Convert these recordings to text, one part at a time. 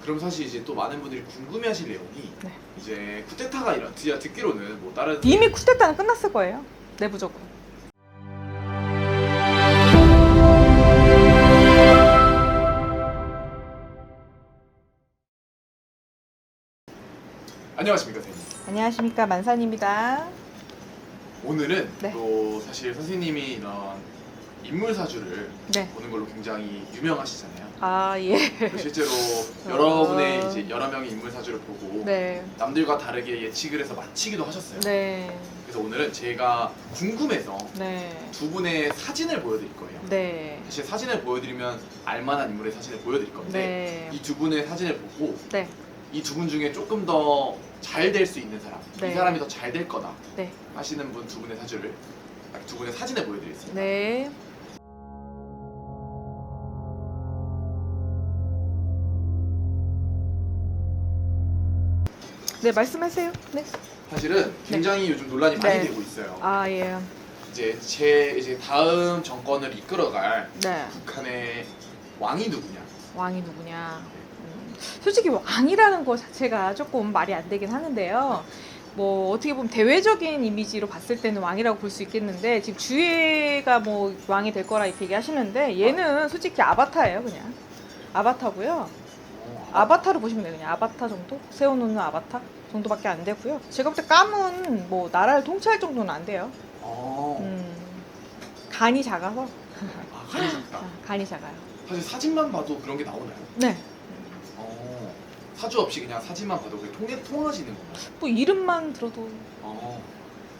그럼 사실 이제 또 많은 분들이 궁금해하실 내용이 네. 이제 쿠데타가 제가 듣기로는 뭐 다른 이미 쿠데타는 끝났을 거예요. 내부적으로. 안녕하십니까 선생님. 안녕하십니까, 만산입니다. 오늘은 네. 또 사실 선생님이 이런 인물 사주를 네. 보는 걸로 굉장히 유명하시잖아요. 아, 예. 실제로 여러분의 이제 여러 명의 인물 사주를 보고 네. 남들과 다르게 예측을 해서 맞히기도 하셨어요. 네. 그래서 오늘은 제가 궁금해서 네. 두 분의 사진을 보여드릴 거예요. 네. 사실 사진을 보여드리면 알만한 인물의 사진을 보여드릴 건데 네. 이 두 분의 사진을 보고 네. 이 두 분 중에 조금 더 잘 될 수 있는 사람, 네. 이 사람이 더 잘 될 거다 네. 하시는 분 두 분의 사주를 두 분의 사진을 보여드리겠습니다. 네. 네, 말씀하세요. 네. 사실은 굉장히 요즘 논란이 많이 네. 되고 있어요. 아, 예. 이제 다음 정권을 이끌어갈 네. 북한의 왕이 누구냐? 왕이 누구냐. 솔직히 왕이라는 것 자체가 조금 말이 안 되긴 하는데요. 뭐 어떻게 보면 대외적인 이미지로 봤을 때는 왕이라고 볼 수 있겠는데, 지금 주애가 뭐 왕이 될 거라 이렇게 얘기하시는데, 얘는 솔직히 아바타예요. 그냥 아바타고요. 아바타로 보시면 돼요. 그냥 아바타 정도? 세워놓는 아바타 정도밖에 안 되고요. 제가 볼 때 까문 뭐 나라를 통치할 정도는 안 돼요. 간이 작아서. 간이 작다. 간이 작아요. 사실 사진만 봐도 그런 게 나오나요? 네. 사주 없이 그냥 사진만 봐도 그게 통하시는 건가요? 뭐 이름만 들어도.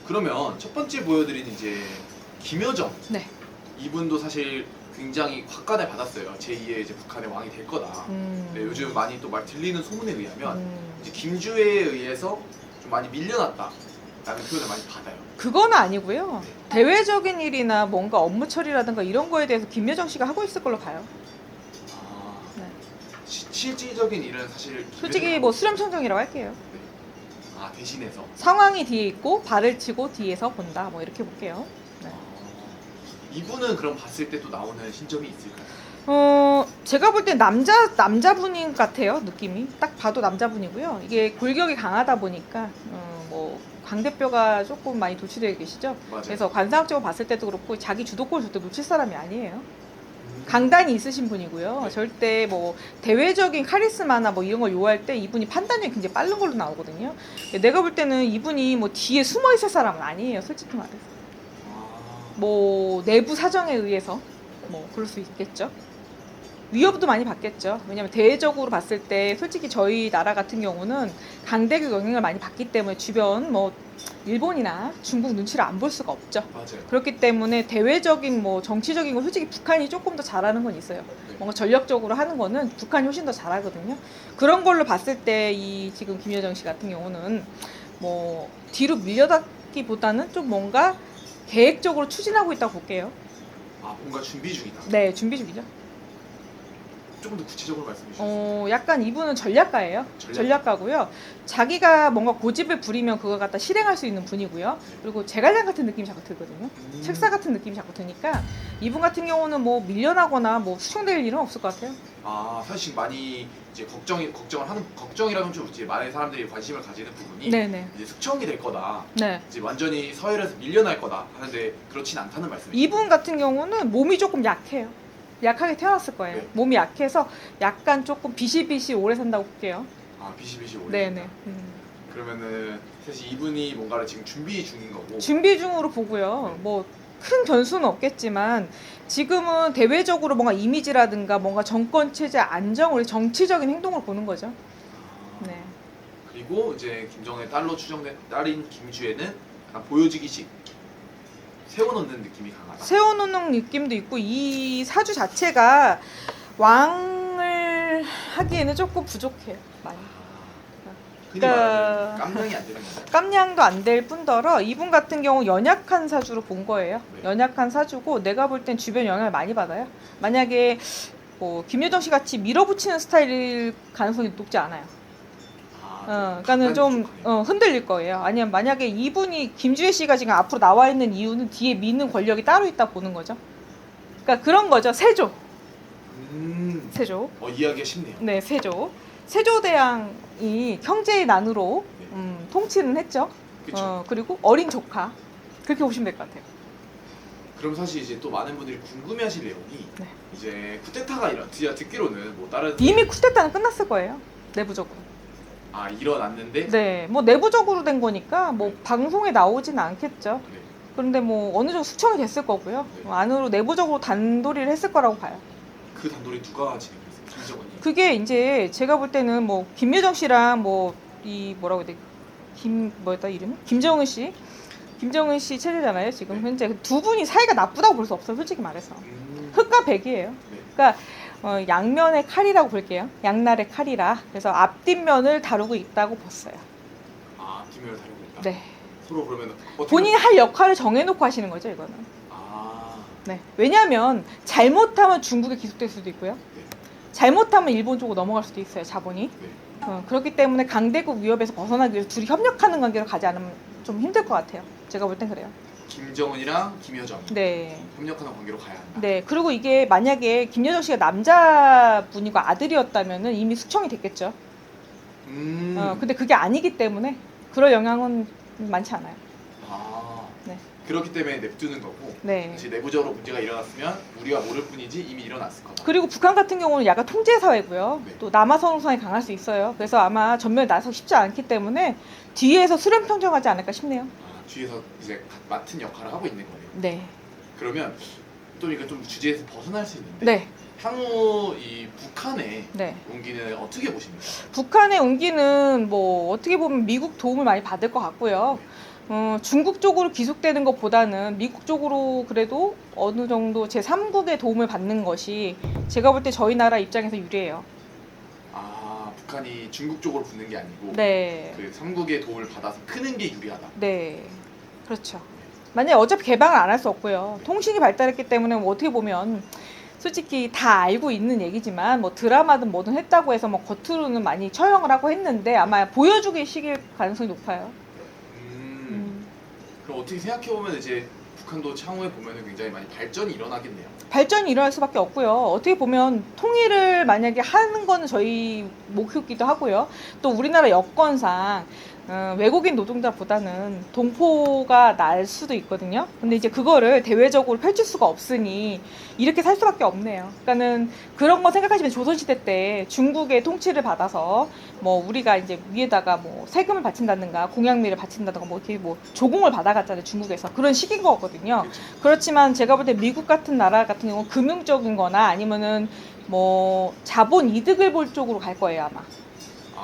그러면 첫 번째 보여드린 이제 김여정. 네. 이분도 사실 굉장히 확관을 받았어요. 제2의 이제 북한의 왕이 될 거다. 네, 요즘 많이 또 말 들리는 소문에 의하면 이제 김주애에 의해서 좀 많이 밀려났다라는 표현을 많이 받아요. 그건 아니고요. 대외적인 일이나 뭔가 업무 처리라든가 이런 거에 대해서 김여정 씨가 하고 있을 걸로 봐요. 네. 실질적인 일은 사실 솔직히 뭐 수렴청정이라고 할게요. 대신해서 상황이 뒤에 있고 발을 치고 뒤에서 본다. 뭐 이렇게 볼게요. 네. 이분은 그럼 봤을 때 또 나오는 신점이 있을까요? 제가 볼 때 남자분인 것 같아요. 느낌이 딱 봐도 남자분이고요. 이게 골격이 강하다 보니까 뭐 광대뼈가 조금 많이 도출되어 계시죠. 맞아요. 그래서 관상학적으로 봤을 때도 그렇고 자기 주도권을 절대 놓칠 사람이 아니에요. 강단이 있으신 분이고요. 네. 절대 뭐 대외적인 카리스마나 뭐 이런 걸 요구할 때 이분이 판단력이 굉장히 빠른 걸로 나오거든요. 내가 볼 때는 이분이 뭐 뒤에 숨어 있을 사람은 아니에요. 솔직히 말해서. 뭐 내부 사정에 의해서 뭐 그럴 수 있겠죠. 위협도 많이 받겠죠. 왜냐하면 대외적으로 봤을 때 솔직히 저희 나라 같은 경우는 강대국 영향을 많이 받기 때문에 주변 뭐 일본이나 중국 눈치를 안 볼 수가 없죠. 맞아요. 그렇기 때문에 대외적인 뭐 정치적인 거 솔직히 북한이 조금 더 잘하는 건 있어요. 뭔가 전략적으로 하는 거는 북한이 훨씬 더 잘하거든요. 그런 걸로 봤을 때 이 지금 김여정 씨 같은 경우는 뭐 뒤로 밀려다기보다는 좀 뭔가 계획적으로 추진하고 있다고 볼게요. 뭔가 준비 중이다. 네, 준비 중이죠. 조금 더 구체적으로 말씀해 주세요. 약간 이분은 전략가예요. 전략가고요. 자기가 뭔가 고집을 부리면 그걸 갖다 실행할 수 있는 분이고요. 그리고 제갈량 같은 느낌이 자꾸 들거든요. 책사 같은 느낌이 자꾸 드니까 이분 같은 경우는 뭐 밀려나거나 뭐 수정될 일은 없을 것 같아요. 사실 많이 이제 걱정이라면 좀 이제 많은 사람들이 관심을 가지는 부분이 네네. 이제 숙청이 될 거다. 네. 이제 완전히 서열에서 밀려날 거다 하는데 그렇진 않다는 말씀이시죠? 이분 같은 경우는 몸이 조금 약해요. 약하게 태어났을 거예요. 네. 몸이 약해서 약간 조금 비실비실 오래 산다고 볼게요. 비시비시 오래. 네네. 그러면은 사실 이분이 뭔가를 지금 준비 중인 거고. 준비 중으로 보고요. 뭐 큰 변수는 없겠지만 지금은 대외적으로 뭔가 이미지라든가 뭔가 정권 체제 안정을 정치적인 행동을 보는 거죠. 네. 그리고 이제 김정은의 딸로 추정된 딸인 김주애는 약간 보여지기식 세워놓는 느낌이 강하다. 세워놓는 느낌도 있고 이 사주 자체가 왕을 하기에는 조금 부족해요. 많이. 흔히 말하는 깜냥이 안 되는 거죠. 깜냥도 안 될 뿐더러 이분 같은 경우 연약한 사주로 본 거예요. 네. 연약한 사주고 내가 볼 땐 주변 영향을 많이 받아요. 만약에 뭐 김여정 씨 같이 밀어붙이는 스타일일 가능성이 높지 않아요. 그러니까는 좀 흔들릴 거예요. 아니면 만약에 이분이 김주애 씨가 지금 앞으로 나와 있는 이유는 뒤에 미는 권력이 따로 있다 보는 거죠. 그러니까 그런 거죠. 세조. 세조. 이해하기가 쉽네요. 네, 세조. 세조대왕이 형제의 난으로 통치는 했죠. 그쵸. 그리고 어린 조카 그렇게 보시면 될 것 같아요. 그럼 사실 이제 또 많은 분들이 궁금해하실 내용이 네. 이제 쿠데타가 제가 듣기로는 뭐 다른 이미 쿠데타는 끝났을 거예요. 내부적으로. 일어났는데 네, 뭐 내부적으로 된 거니까 뭐 방송에 나오지는 않겠죠. 네. 그런데 뭐 어느 정도 수청이 됐을 거고요. 네. 안으로 내부적으로 단도리를 했을 거라고 봐요. 그 단돌이 누가 진행했어요? 김정은이. 그게 이제 제가 볼 때는 뭐 김여정 씨랑 뭐 이 뭐라고 해야 돼? 뭐였다 이름이? 김정은 씨 체제잖아요. 지금 네. 현재 두 분이 사이가 나쁘다고 볼 수 없어요. 솔직히 말해서. 흑과 백이에요. 네. 그러니까 양면의 칼이라고 볼게요. 양날의 칼이라. 그래서 앞뒷면을 다루고 있다고 봤어요. 뒷면을 다루고 있다. 네. 서로 그러면 어떻게 본인이 할 역할을 정해놓고 하시는 거죠, 이거는. 네. 왜냐하면 잘못하면 중국에 기속될 수도 있고요. 네. 잘못하면 일본 쪽으로 넘어갈 수도 있어요, 자본이. 네. 그렇기 때문에 강대국 위협에서 벗어나기 위해서 둘이 협력하는 관계로 가지 않으면 좀 힘들 것 같아요. 제가 볼 땐 그래요. 김정은이랑 김여정 네. 협력하는 관계로 가야 한다. 네. 그리고 이게 만약에 김여정 씨가 남자분이고 아들이었다면은 이미 숙청이 됐겠죠. 근데 그게 아니기 때문에 그럴 영향은 많지 않아요. 네. 그렇기 때문에 냅두는 거고 네. 사실 내부적으로 문제가 일어났으면 우리가 모를 뿐이지 이미 일어났을 거다. 그리고 북한 같은 경우는 약간 통제 사회고요. 네. 또 남아선 우상이 강할 수 있어요. 그래서 아마 전면에 나서기 쉽지 않기 때문에 뒤에서 수렴 평정하지 않을까 싶네요. 뒤에서 이제 맡은 역할을 하고 있는 거네요. 네. 그러면 또 이거 좀 주제에서 벗어날 수 있는데 네. 향후 이 북한의 네. 용기는 어떻게 보십니까? 북한의 온기는 뭐 어떻게 보면 미국 도움을 많이 받을 것 같고요. 중국 쪽으로 기속되는 것보다는 미국 쪽으로 그래도 어느 정도 제3국의 도움을 받는 것이 제가 볼 때 저희 나라 입장에서 유리해요. 북한이 중국 쪽으로 붙는 게 아니고 네. 그 삼국의 도움을 받아서 크는 게 유리하다. 네. 그렇죠. 만약에 어차피 개방을 안 할 수 없고요. 통신이 발달했기 때문에 뭐 어떻게 보면 솔직히 다 알고 있는 얘기지만 뭐 드라마든 뭐든 했다고 해서 뭐 겉으로는 많이 처형을 하고 했는데 아마 보여주기 시길 가능성이 높아요. 그럼 어떻게 생각해 보면 이제 북한도 향후에 보면은 굉장히 많이 발전이 일어나겠네요. 발전이 일어날 수밖에 없고요. 어떻게 보면 통일을 만약에 하는 거는 저희 목표기도 하고요. 또 우리나라 여건상 외국인 노동자보다는 동포가 날 수도 있거든요. 근데 이제 그거를 대외적으로 펼칠 수가 없으니 이렇게 살 수밖에 없네요. 그러니까는 그런 거 생각하시면 조선시대 때 중국의 통치를 받아서 뭐 우리가 이제 위에다가 뭐 세금을 바친다든가 공양미를 바친다든가 뭐 이렇게 뭐 조공을 받아갔잖아요. 중국에서 그런 시기인 거거든요. 그렇죠. 그렇지만 제가 볼 때 미국 같은 나라 같은 경우 금융적인 거나 아니면은 뭐 자본 이득을 볼 쪽으로 갈 거예요, 아마.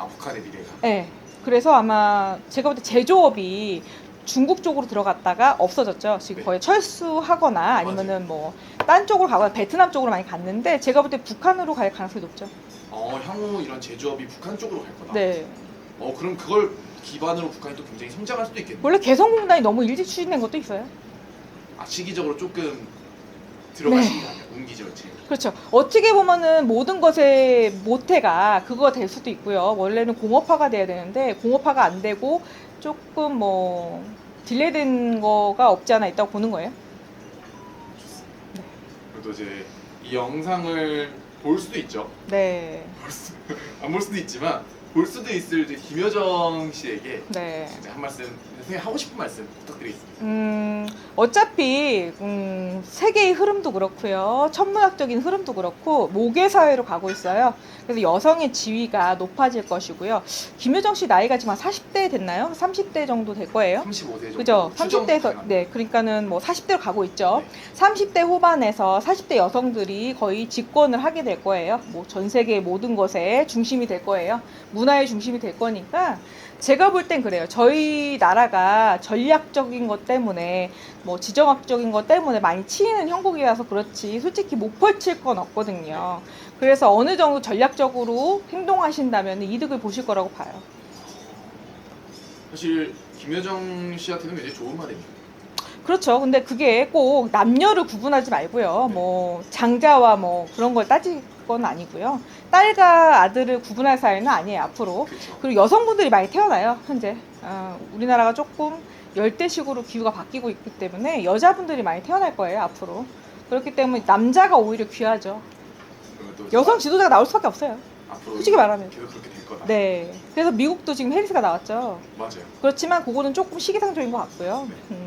북한의 미래가. 네. 그래서 아마 제가 볼 때 제조업이 중국 쪽으로 들어갔다가 없어졌죠. 지금 네. 거의 철수하거나 아니면은 뭐 딴 쪽으로 가거나 베트남 쪽으로 많이 갔는데 제가 볼 때 북한으로 갈 가능성이 높죠. 향후 이런 제조업이 북한 쪽으로 갈 거다. 네. 그럼 그걸 기반으로 북한이 또 굉장히 성장할 수도 있겠네요. 원래 개성공단이 너무 일찍 추진된 것도 있어요. 시기적으로 조금 들어가신 네. 게 아니에요. 운기죠, 지금. 그렇죠. 어떻게 보면은 모든 것의 모태가 그거가 될 수도 있고요. 원래는 공업화가 돼야 되는데 공업화가 안 되고 조금 뭐 딜레이된 거가 없지 않아 있다고 보는 거예요. 그래도 이제 이 영상을 볼 수도 있죠. 네. 안 볼 수도 있지만 볼 수도 있을 이제 김여정 씨에게 네. 이제 한 말씀, 선생님 하고 싶은 말씀 부탁드리겠습니다. 어차피 세계의 흐름도 그렇고요. 천문학적인 흐름도 그렇고 모계 사회로 가고 있어요. 그래서 여성의 지위가 높아질 것이고요. 김여정 씨 나이가 지금 한 40대 됐나요? 30대 정도 될 거예요. 35세 정도. 그죠? 추정 30대에서 가능합니다. 네, 그러니까는 뭐 40대로 가고 있죠. 네. 30대 후반에서 40대 여성들이 거의 집권을 하게 될 거예요. 뭐 전 세계의 모든 것의 중심이 될 거예요. 문화의 중심이 될 거니까 제가 볼 땐 그래요. 저희 나라가 전략적인 것 때문에 뭐 지정학적인 것 때문에 많이 치이는 형국이라서 그렇지 솔직히 못 펼칠 건 없거든요. 그래서 어느 정도 전략적으로 행동하신다면 이득을 보실 거라고 봐요. 사실 김여정 씨한테는 굉장히 좋은 말입니다. 그렇죠. 근데 그게 꼭 남녀를 구분하지 말고요. 네. 뭐 장자와 뭐 그런 걸 따질 건 아니고요. 딸과 아들을 구분할 사이는 아니에요, 앞으로. 그렇죠. 그리고 여성분들이 많이 태어나요, 현재. 우리나라가 조금 열대식으로 기후가 바뀌고 있기 때문에 여자분들이 많이 태어날 거예요, 앞으로. 그렇기 때문에 남자가 오히려 귀하죠. 그러면 또 여성 지도자가 나올 수밖에 없어요. 앞으로 솔직히 말하면. 계속 그렇게 될 거다. 네. 그래서 미국도 지금 해리스가 나왔죠. 맞아요. 그렇지만 그거는 조금 시기상조인 것 같고요. 네.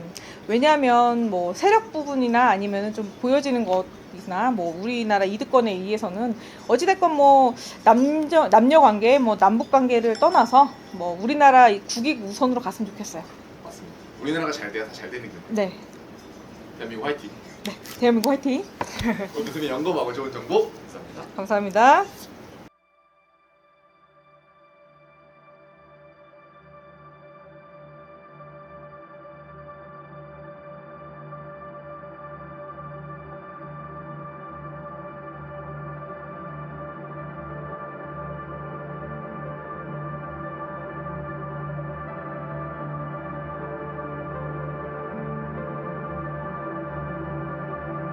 왜냐하면 뭐 세력 부분이나 아니면 좀 보여지는 것이나 뭐 우리나라 이득권에 의해서는 어찌됐건 뭐 남녀 관계, 뭐 남북 관계를 떠나서 뭐 우리나라 국익 우선으로 갔으면 좋겠어요. 맞습니다. 우리나라가 잘 돼야 다 잘 되는 거예요. 네. 대한민국 화이팅! 대한민국 화이팅! 오늘 교수님 연금하고 좋은 정보 감사합니다. 감사합니다.